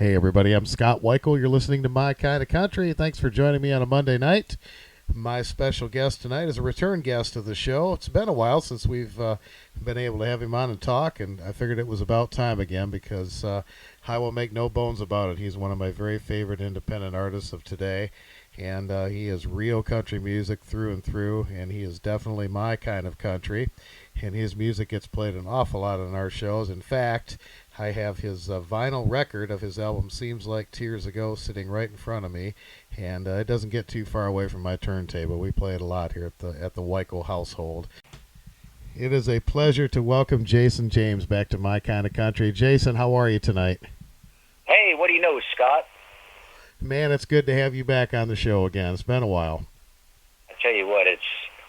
Hey, everybody, I'm Scott Wikle. You're listening to My Kind of Country. Thanks for joining me on a Monday night. My special guest tonight is a return guest of the show. It's been a while since we've been able to have him on and talk, and I figured it was about time again because I will make no bones about it. He's one of my very favorite independent artists of today, and he is real country music through and through, and he is definitely my kind of country, and his music gets played an awful lot on our shows. In fact, I have his vinyl record of his album Seems Like Tears Ago sitting right in front of me, and it doesn't get too far away from my turntable. We play it a lot here at the Wikle household. It is a pleasure to welcome Jason James back to My Kind of Country. Jason, how are you tonight? Hey, what do you know, Scott? Man, it's good to have you back on the show again. It's been a while. I tell you what, it's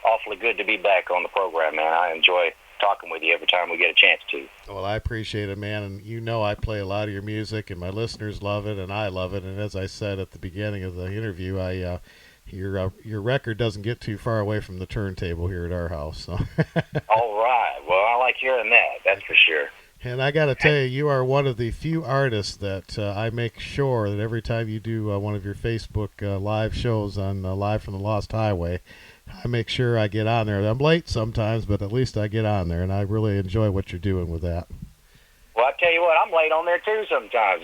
awfully good to be back on the program, man. I enjoy talking with you every time we get a chance to. Well, I appreciate it, man, and you know I play a lot of your music, and my listeners love it, and I love it. And as I said at the beginning of the interview, your record doesn't get too far away from the turntable here at our house. So. All right. Well, I like hearing that. That's for sure. And I got to tell you, you are one of the few artists that I make sure that every time you do one of your Facebook live shows on Live from the Lost Highway, I make sure I get on there. I'm late sometimes, but at least I get on there, and I really enjoy what you're doing with that. Well, I tell you what, I'm late on there too sometimes.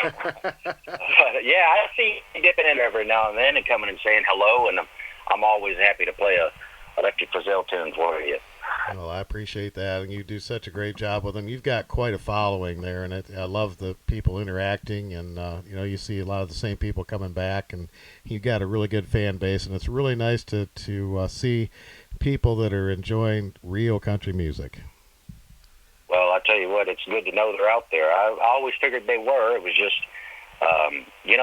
Yeah, I see you dipping in every now and then and coming and saying hello, and I'm always happy to play a electric Frizzell tune for you. Well, I appreciate that, and you do such a great job with them. You've got quite a following there, and I love the people interacting, and you see a lot of the same people coming back, and you've got a really good fan base, and it's really nice to see people that are enjoying real country music. Well, I tell you what, it's good to know they're out there. I always figured they were. It was just,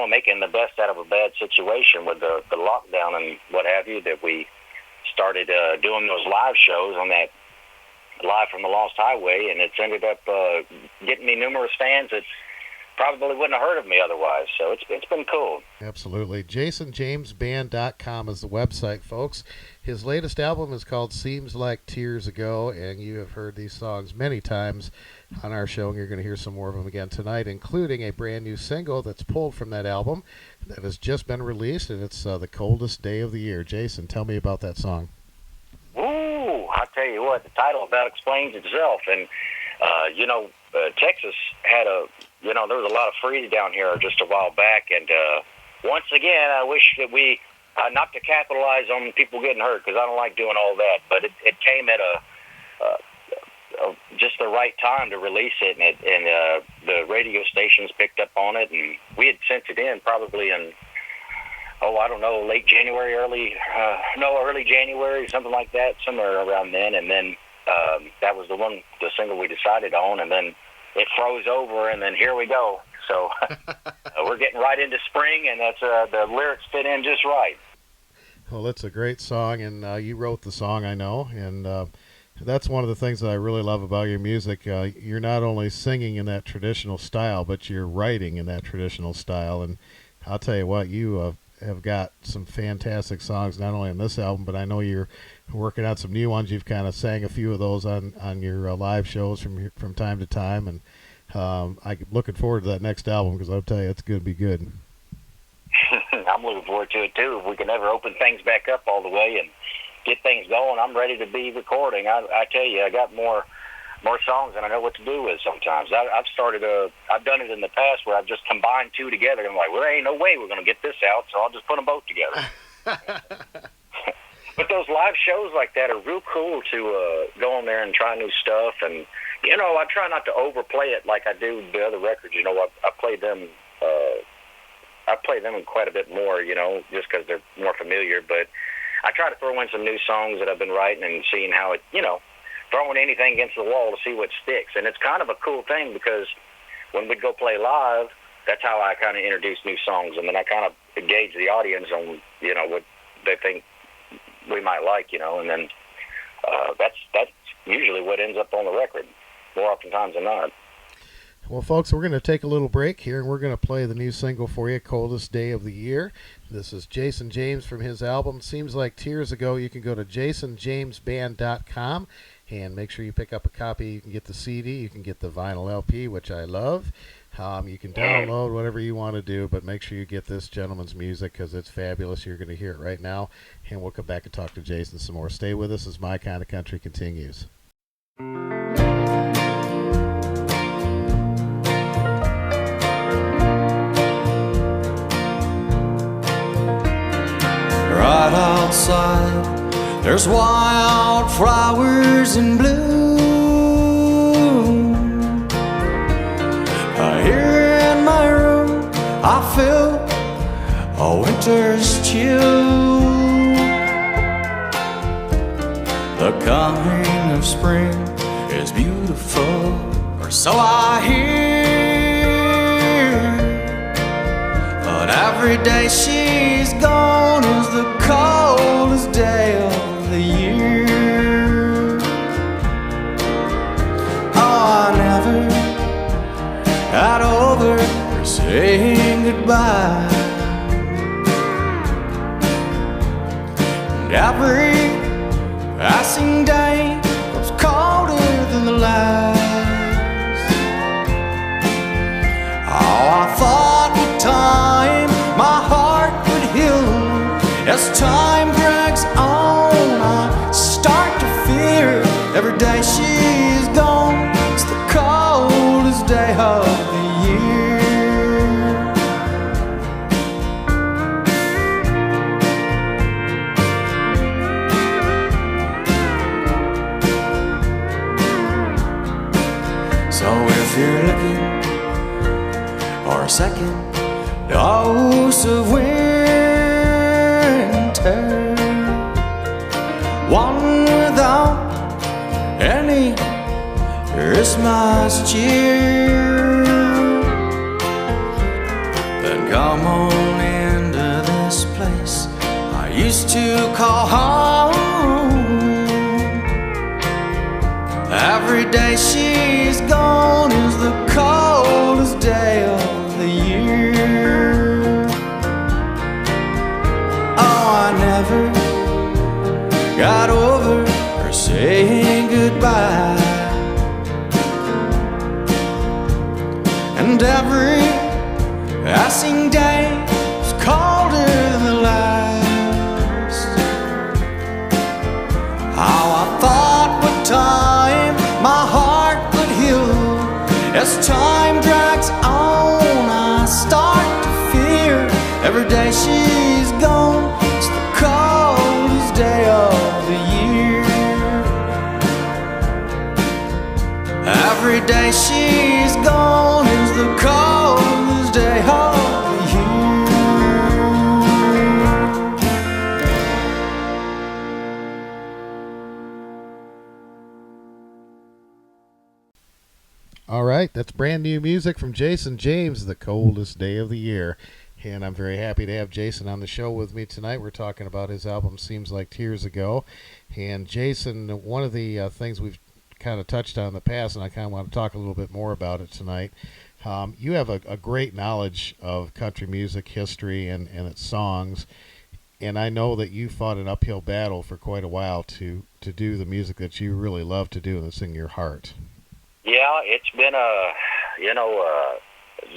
making the best out of a bad situation with the lockdown and what have you, that we started doing those live shows on that Live from the Lost Highway, and it's ended up getting me numerous fans that probably wouldn't have heard of me otherwise. So it's been cool. Absolutely. JasonJamesBand.com is the website, folks. His latest album is called Seems Like Tears Ago, and you have heard these songs many times on our show, and you're going to hear some more of them again tonight, including a brand new single that's pulled from that album that has just been released, and it's The Coldest Day of the Year. Jason, tell me about that song. Ooh, I tell you what, the title about explains itself. And, Texas had there was a lot of freeze down here just a while back. And once again, I wish that we, not to capitalize on people getting hurt, because I don't like doing all that, but it came at just the right time to release it, and the radio stations picked up on it, and we had sent it in probably in, late January, early January, something like that, somewhere around then, and then that was the single we decided on, and then it froze over, and then here we go. So we're getting right into spring, and that's the lyrics fit in just right. Well, it's a great song, and you wrote the song, I know, and that's one of the things that I really love about your music. You're not only singing in that traditional style, but you're writing in that traditional style, and I'll tell you what, you have got some fantastic songs, not only on this album, but I know you're working on some new ones. You've kind of sang a few of those on your live shows from time to time, and I'm looking forward to that next album, because I'll tell you, it's going to be good. I'm looking forward to it too. If we can ever open things back up all the way and get things going, I'm ready to be recording. I tell you, I got more songs than I know what to do with sometimes. I've done it in the past where I've just combined two together, and I'm like, well, there ain't no way we're going to get this out, so I'll just put them both together. But those live shows like that are real cool to go on there and try new stuff, and I try not to overplay it like I do the other records. I play them. I play them quite a bit more, just because they're more familiar. But I try to throw in some new songs that I've been writing and seeing how it, throwing anything against the wall to see what sticks. And it's kind of a cool thing, because when we'd go play live, that's how I kind of introduce new songs, and then I kind of engage the audience on, what they think we might like, and then that's usually what ends up on the record, more oftentimes than not. Well, folks, we're going to take a little break here, and we're going to play the new single for you, Coldest Day of the Year. This is Jason James from his album Seems Like Tears Ago. You can go to jasonjamesband.com and make sure you pick up a copy. You can get the CD, you can get the vinyl LP, which I love. You can download whatever you want to do, but make sure you get this gentleman's music because it's fabulous. You're going to hear it right now, and we'll come back and talk to Jason some more. Stay with us as My Kind of Country continues. Right outside, there's wildflowers in bloom. Here in my room, I feel a winter's chill. The coming of spring is beautiful, or so I hear. But every day she's gone is the coldest day of the year. Oh, I never got over saying goodbye. And every passing day was colder than the last. Oh, I thought with time my heart would heal. As time drags on, I start to fear. Every day she's gone, it's the coldest day of the year. So if you're looking for a second dose of winter, one without any Christmas cheer, then come on into this place I used to call home. Every day she's gone is the coldest day of the year. Oh, I never got over her saying goodbye. And every passing day is colder than the last. How I thought with time my heart would heal. As time drags on, I start to fear. Every day she's gone, it's the coldest day of the year. Every day she's gone is the coldest day of the year. All right, that's brand new music from Jason James, The Coldest Day of the Year. And I'm very happy to have Jason on the show with me tonight. We're talking about his album Seems Like Tears Ago. And Jason, one of the things we've kind of touched on in the past, and I kind of want to talk a little bit more about it tonight. You have a great knowledge of country music history and its songs. And I know that you fought an uphill battle for quite a while to do the music that you really love to do and sing your heart. Yeah, it's been a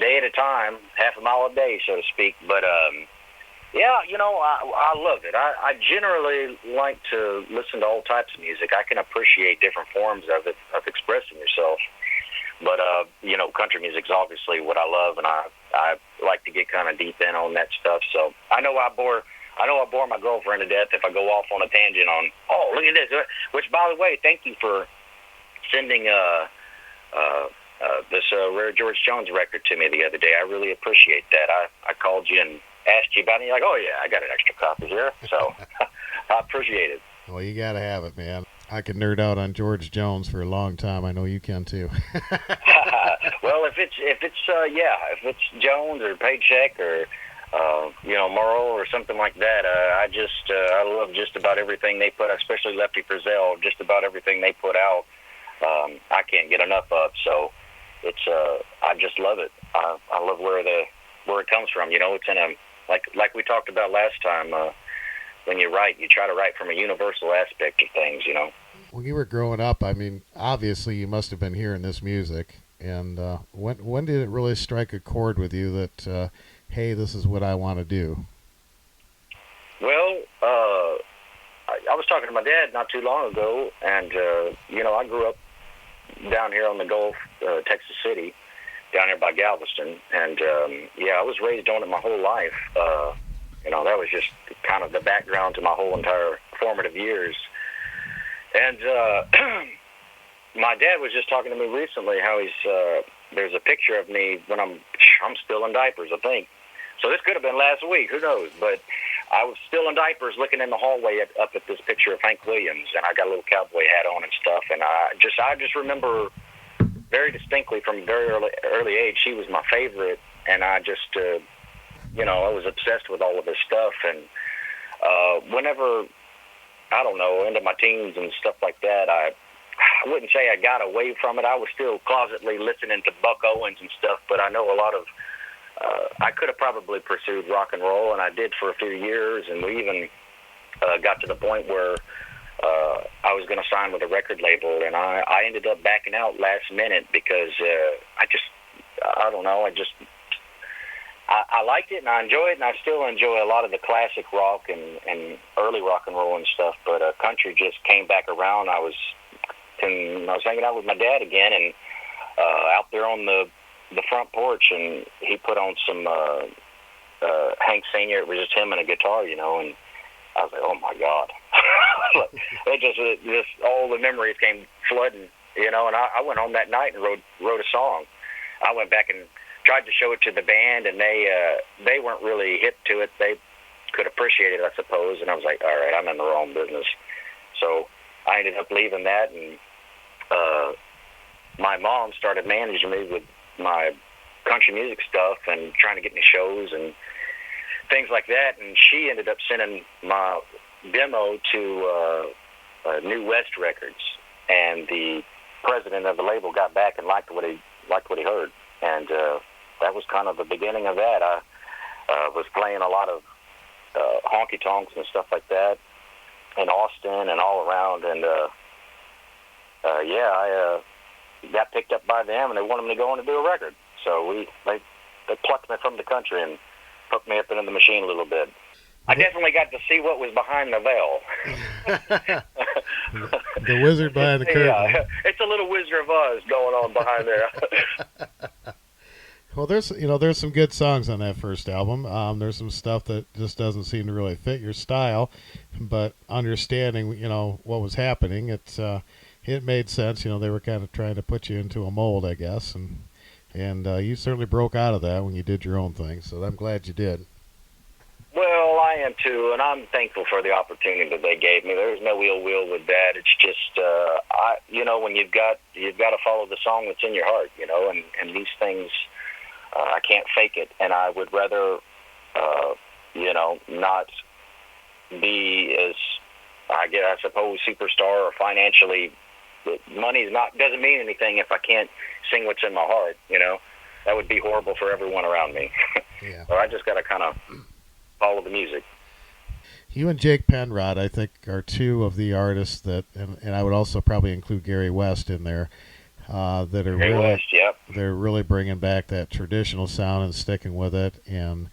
day at a time, half a mile a day, so to speak. But yeah, I love it. I generally like to listen to all types of music. I can appreciate different forms of it, of expressing yourself. But country music's obviously what I love, and I like to get kind of deep in on that stuff. So I know I bore my girlfriend to death if I go off on a tangent on, oh, look at this. Which, by the way, thank you for sending this Rare George Jones record to me the other day. I really appreciate that. I called you and asked you about it, and you're like, oh, yeah, I got an extra copy here. So I appreciate it. Well, you got to have it, man. I could nerd out on George Jones for a long time. I know you can, too. Well, if it's Jones or Paycheck or Morrow or something like that, I love just about everything they put, especially Lefty Frizzell, just about everything they put out. I can't get enough of. So it's I just love it. I love where it comes from. It's in a like we talked about last time. When you write, you try to write from a universal aspect of things. When you were growing up, I mean, obviously you must have been hearing this music And when did it really strike a chord with you that, hey, this is what I want to do? Well, I was talking to my dad not too long ago, and I grew up down here on the Gulf, Texas City, down here by Galveston, and I was raised on it my whole life. That was just kind of the background to my whole entire formative years. And my dad was just talking to me recently how there's a picture of me when I'm still in diapers, I think. So this could have been last week, who knows? But I was still in diapers looking in the hallway up at this picture of Hank Williams, and I got a little cowboy hat on and stuff. And I just remember very distinctly from a very early age, he was my favorite, and I just, I was obsessed with all of his stuff. And whenever, I don't know, into my teens and stuff like that, I wouldn't say I got away from it. I was still closetly listening to Buck Owens and stuff, but I know a lot of, I could have probably pursued rock and roll, and I did for a few years, and we even got to the point where I was going to sign with a record label, and I ended up backing out last minute because I don't know, I liked it and I enjoy it, and I still enjoy a lot of the classic rock and early rock and roll and stuff, but country just came back around. I was hanging out with my dad again, and out there on the front porch, and he put on some Hank Sr. It was just him and a guitar, and I was like, oh my God. It just all the memories came flooding, and I went home that night and wrote a song. I went back and tried to show it to the band, and they weren't really hip to it. They could appreciate it, I suppose, and I was like, all right, I'm in the wrong business. So I ended up leaving that, and my mom started managing me with my country music stuff and trying to get me shows and things like that, and she ended up sending my demo to New West Records, and the president of the label got back and liked what he heard, and that was kind of the beginning of that. I was playing a lot of honky tonks and stuff like that in Austin and all around, and I got picked up by them, and they wanted me to go on and do a record. So they plucked me from the country and hooked me up into the machine a little bit. I definitely got to see what was behind the veil. The wizard behind the curtain. Yeah, it's a little Wizard of Oz going on behind there. Well, there's some good songs on that first album. There's some stuff that just doesn't seem to really fit your style, but understanding what was happening, it made sense. They were kind of trying to put you into a mold, I guess, and you certainly broke out of that when you did your own thing. So I'm glad you did. Well, I am too, and I'm thankful for the opportunity that they gave me. There's no ill will with that. It's just, when you've got to follow the song that's in your heart, and these things, I can't fake it, and I would rather, not be as, I suppose, superstar or financially. Money doesn't mean anything if I can't sing what's in my heart. That would be horrible for everyone around me. Yeah. So I just got to kind of follow the music. You and Jake Penrod, I think, are two of the artists that, and I would also probably include Gary West in there, that are Gary really, West, yep. They're really bringing back that traditional sound and sticking with it, and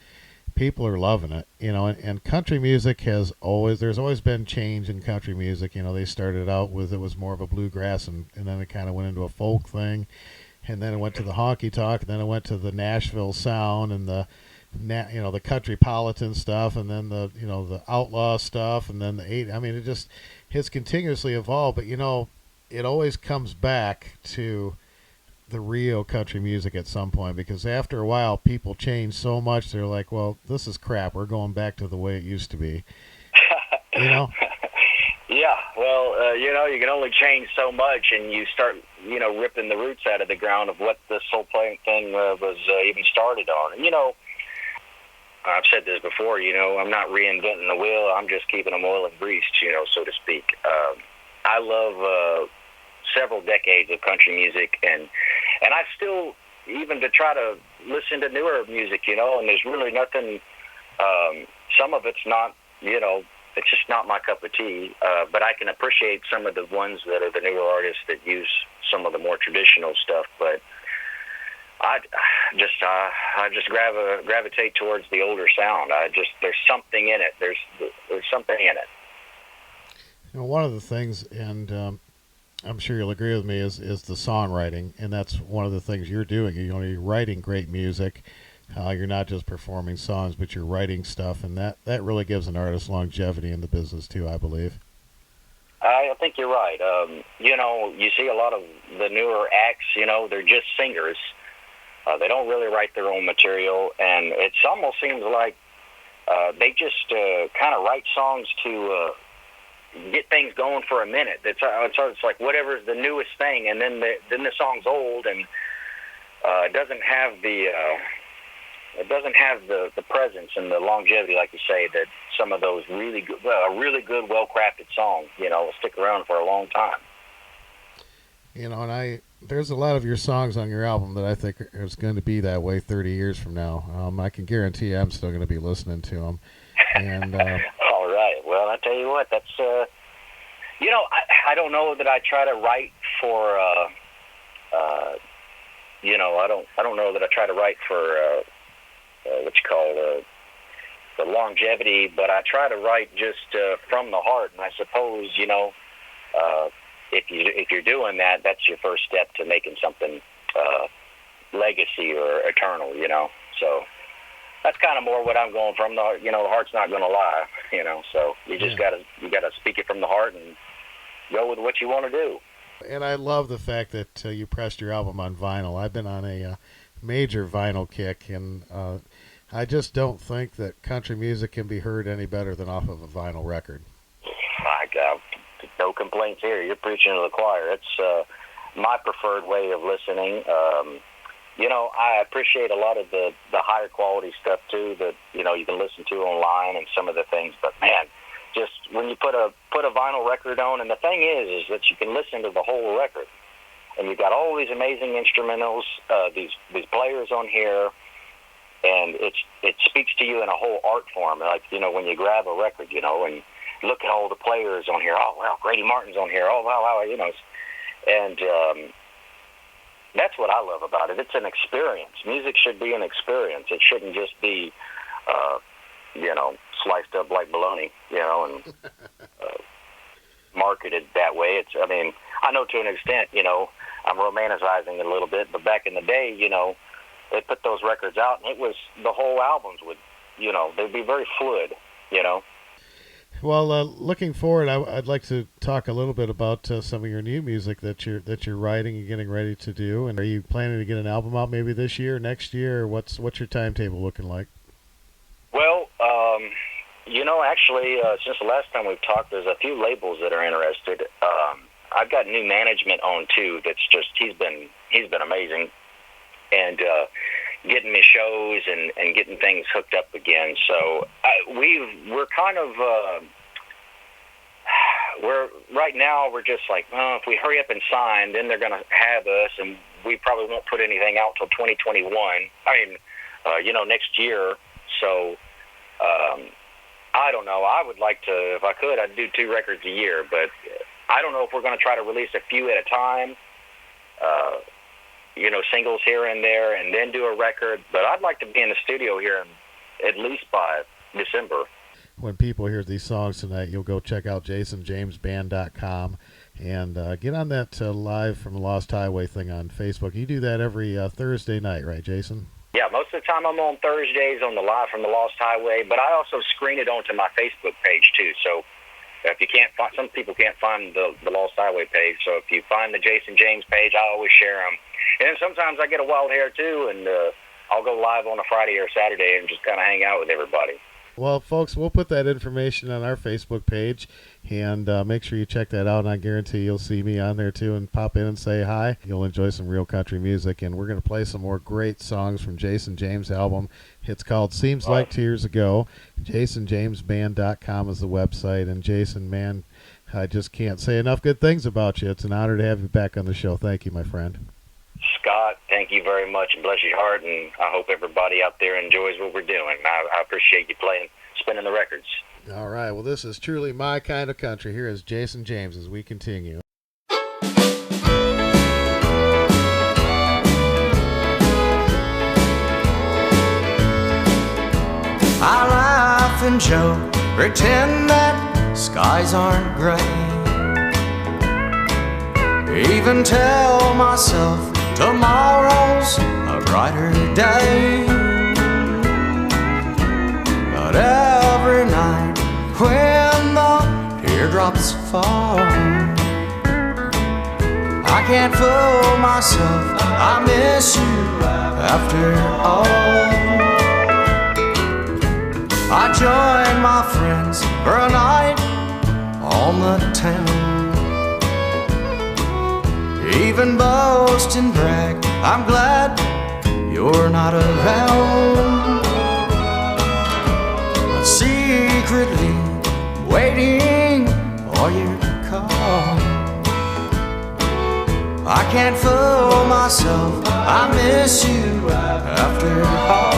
people are loving it. And country music there's always been change in country music. They started out with, it was more of a bluegrass, and then it kind of went into a folk thing, and then it went to the honky tonk, and then it went to the Nashville sound and the countrypolitan stuff, and then the outlaw stuff, and then it's continuously evolved, but it always comes back to the real country music at some point, because after a while people change so much, they're like, well, this is crap, we're going back to the way it used to be. Yeah, well, you can only change so much, and you start ripping the roots out of the ground of what this whole thing was even started on. And I've said this before, I'm not reinventing the wheel. I'm just keeping them oil and greased, so to speak. I love several decades of country music, and I still, even to try to listen to newer music, and there's really nothing, some of it's not, it's just not my cup of tea, but I can appreciate some of the ones that are the newer artists that use some of the more traditional stuff. But I just gravitate towards the older sound. There's something in it. There's something in it. You know, one of the things, and I'm sure you'll agree with me, is the songwriting, and that's one of the things you're doing. You're writing great music. You're not just performing songs, but you're writing stuff, and that really gives an artist longevity in the business too, I believe. I think you're right. You see a lot of the newer acts. They're just singers. They don't really write their own material, and it almost seems like they just kind of write songs to get things going for a minute. It's like whatever's the newest thing, and then the song's old, and it doesn't have the presence and the longevity, like you say, that some of those really good, well-crafted songs, will stick around for a long time. And there's a lot of your songs on your album that I think is going to be that way 30 years from now. I can guarantee I'm still going to be listening to them. And all right. Well, I tell you what, that's I don't know that I try to write for I don't know that I try to write for what you call the longevity, but I try to write just from the heart. And I suppose if you're doing that, that's your first step to making something legacy or eternal. So that's kind of more what I'm going from. The heart's not going to lie. So you just gotta speak it from the heart and go with what you want to do. And I love the fact that you pressed your album on vinyl. I've been on a major vinyl kick, and I just don't think that country music can be heard any better than off of a vinyl record. My God, no complaints here. You're preaching to the choir. It's my preferred way of listening. I appreciate a lot of the higher quality stuff too that you can listen to online and some of the things. But man, just when you put a vinyl record on, and the thing is that you can listen to the whole record, and you've got all these amazing instrumentals, these players on here, and it speaks to you in a whole art form. Like when you grab a record, and look at all the players on here. Oh wow, Grady Martin's on here. Oh wow, and that's what I love about it. It's an experience. Music should be an experience. It shouldn't just be, sliced up like bologna, and marketed that way. I know to an extent, I'm romanticizing it a little bit, but back in the day, they put those records out, and it was the whole albums would, they'd be very fluid, Well, looking forward, I'd like to talk a little bit about some of your new music that you're writing and getting ready to do. And are you planning to get an album out maybe this year, next year, or what's your timetable looking like? Well, actually, since the last time we've talked, there's a few labels that are interested. I've got new management on too. That's just he's been amazing, and getting me shows and getting things hooked up again. So we're kind of we're just like, if we hurry up and sign, then they're going to have us, and we probably won't put anything out till 2021. Next year. So I don't know. I would like to, if I could, I'd do 2 records a year, but I don't know if we're going to try to release a few at a time. Singles here and there, and then do a record. But I'd like to be in the studio here at least by December. When people hear these songs tonight, you'll go check out jasonjamesband.com and get on that Live from the Lost Highway thing on Facebook. You do that every Thursday night, right, Jason? Yeah, most of the time I'm on Thursdays on the Live from the Lost Highway, but I also screen it onto my Facebook page too. So if you can't find, some people can't find the Lost Highway page, so if you find the Jason James page, I always share them. And then sometimes I get a wild hair too, and I'll go live on a Friday or Saturday and just kind of hang out with everybody. Well, folks, we'll put that information on our Facebook page, and make sure you check that out. And I guarantee you'll see me on there, too, and pop in and say hi. You'll enjoy some real country music, and we're going to play some more great songs from Jason James' album. It's called Seems Like 2 Years Ago. JasonJamesBand.com is the website. And, Jason, man, I just can't say enough good things about you. It's an honor to have you back on the show. Thank you, my friend. Scott, thank you very much, and bless your heart, and I hope everybody out there enjoys what we're doing. I appreciate you spinning the records. All right, well, this is truly my kind of country. Here is Jason James as we continue. and joke, pretend that skies aren't gray. Even tell myself tomorrow's a brighter day. But every night when the teardrops fall, I can't fool myself, I miss you after all. I joined my friends for a night on the town. Even boast and brag, I'm glad you're not around. But secretly waiting for your call, I can't fool myself, I miss you after all.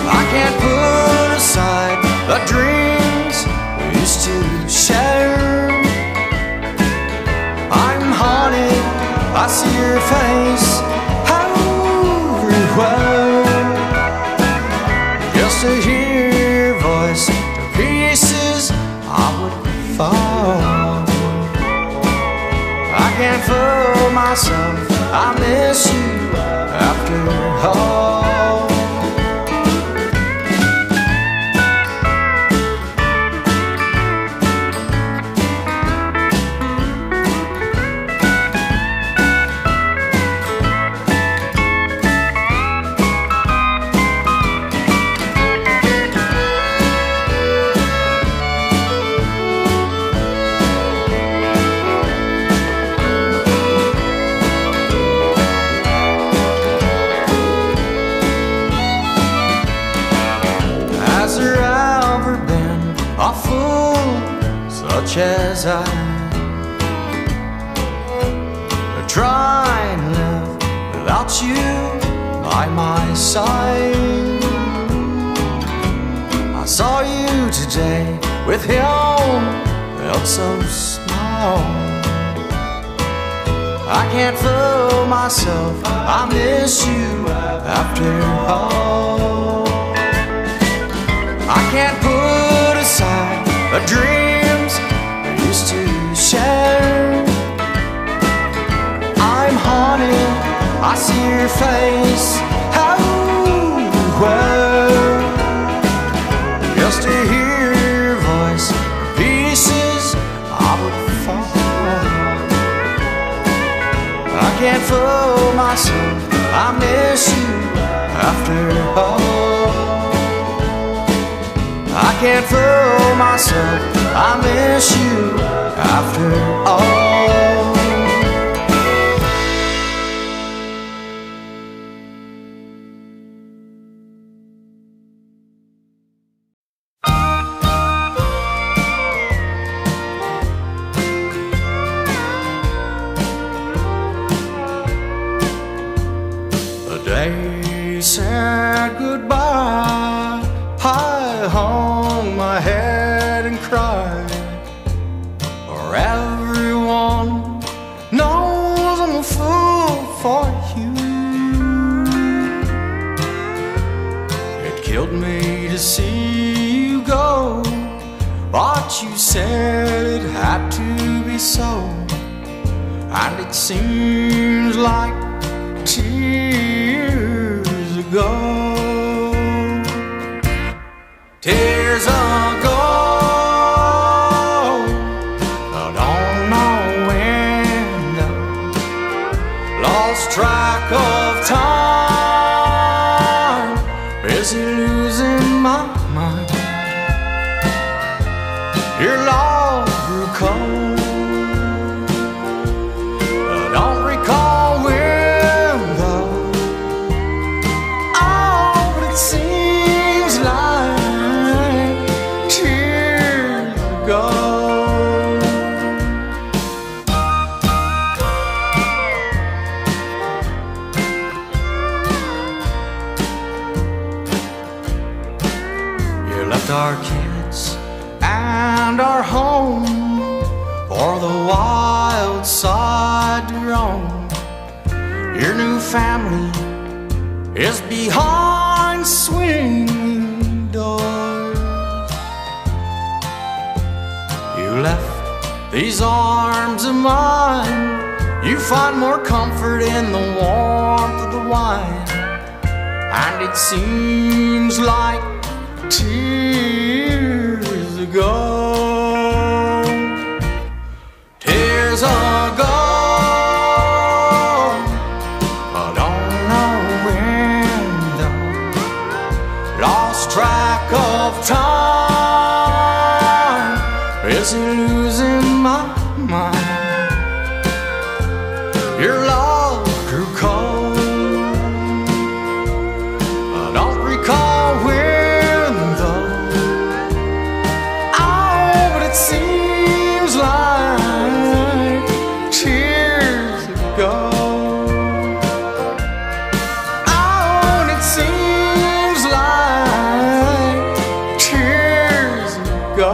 I can't put aside the dreams we used to share. I'm haunted, I see your face everywhere. Just to hear your voice, to pieces I would fall. I can't fool myself, I miss you after all. Such as I try and live without you by my side. I saw you today with him, felt so small. I can't fool myself, I miss you after all. I can't put aside the dreams we used to share. I'm haunted, I see your face everywhere. Just to hear your voice, pieces I would fall. I can't fool myself, I miss you after all. I can't fool myself, I miss you after all. The day said goodbye, I hung my head and cried. For everyone knows I'm a fool for you. It killed me to see you go, but you said it had to be so. And it seems like tears ago. Tears ago, I don't know when, lost track of time, busy losing my mind. Your love grew cold, I don't recall when though. Oh, but it seems like tears ago. You left our kids and our home for the wild side to roam. Your new family is behind swinging left these arms of mine, you find more comfort in the warmth of the wine. And it seems like tears ago, tears ago. I don't know when though, lost track of time. Is he losing my mind? Your love grew cold. I don't recall when though. Oh, but it seems like tears ago. Oh, and it seems like tears ago.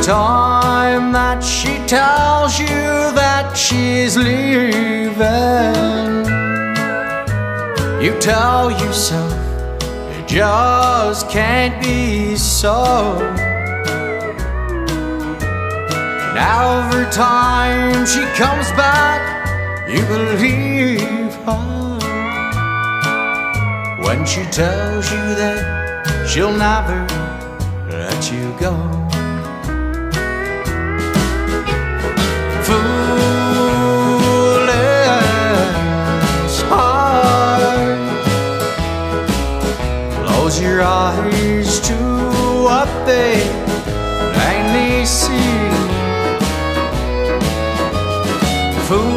Time that she tells you that she's leaving, you tell yourself it just can't be so. Now every time she comes back, you believe her when she tells you that she'll never let you go. Foolish heart, close your eyes to what they plainly see. Foolish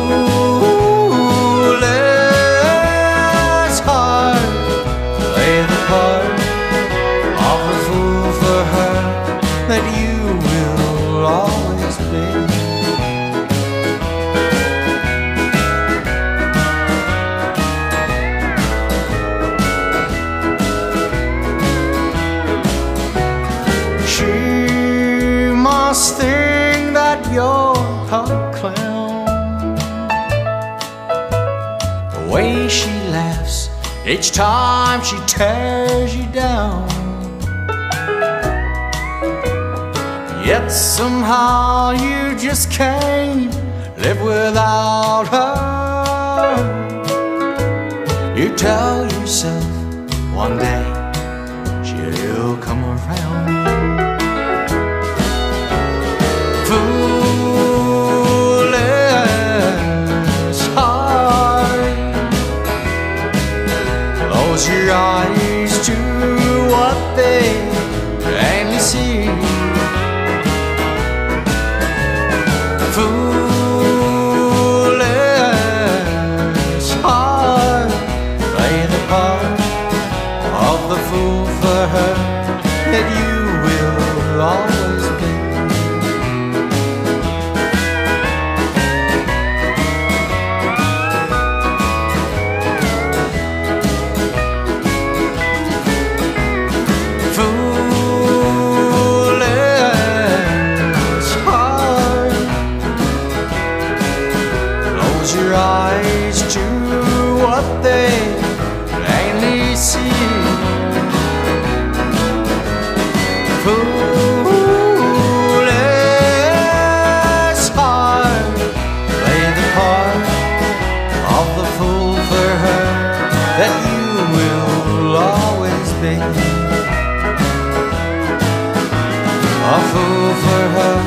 heart, play the part of a fool for her that you will always be. Must think that you're a clown. The way she laughs each time she tears you down. Yet somehow you just can't live without her. You tell yourself one day she'll come around. Foolish heart, close your eyes to what they plainly see. Foolish heart, play the part of the fool for her that you will always be. Your eyes to what they plainly see. Foolish heart, play the part of the fool for her that you will always be. A fool for her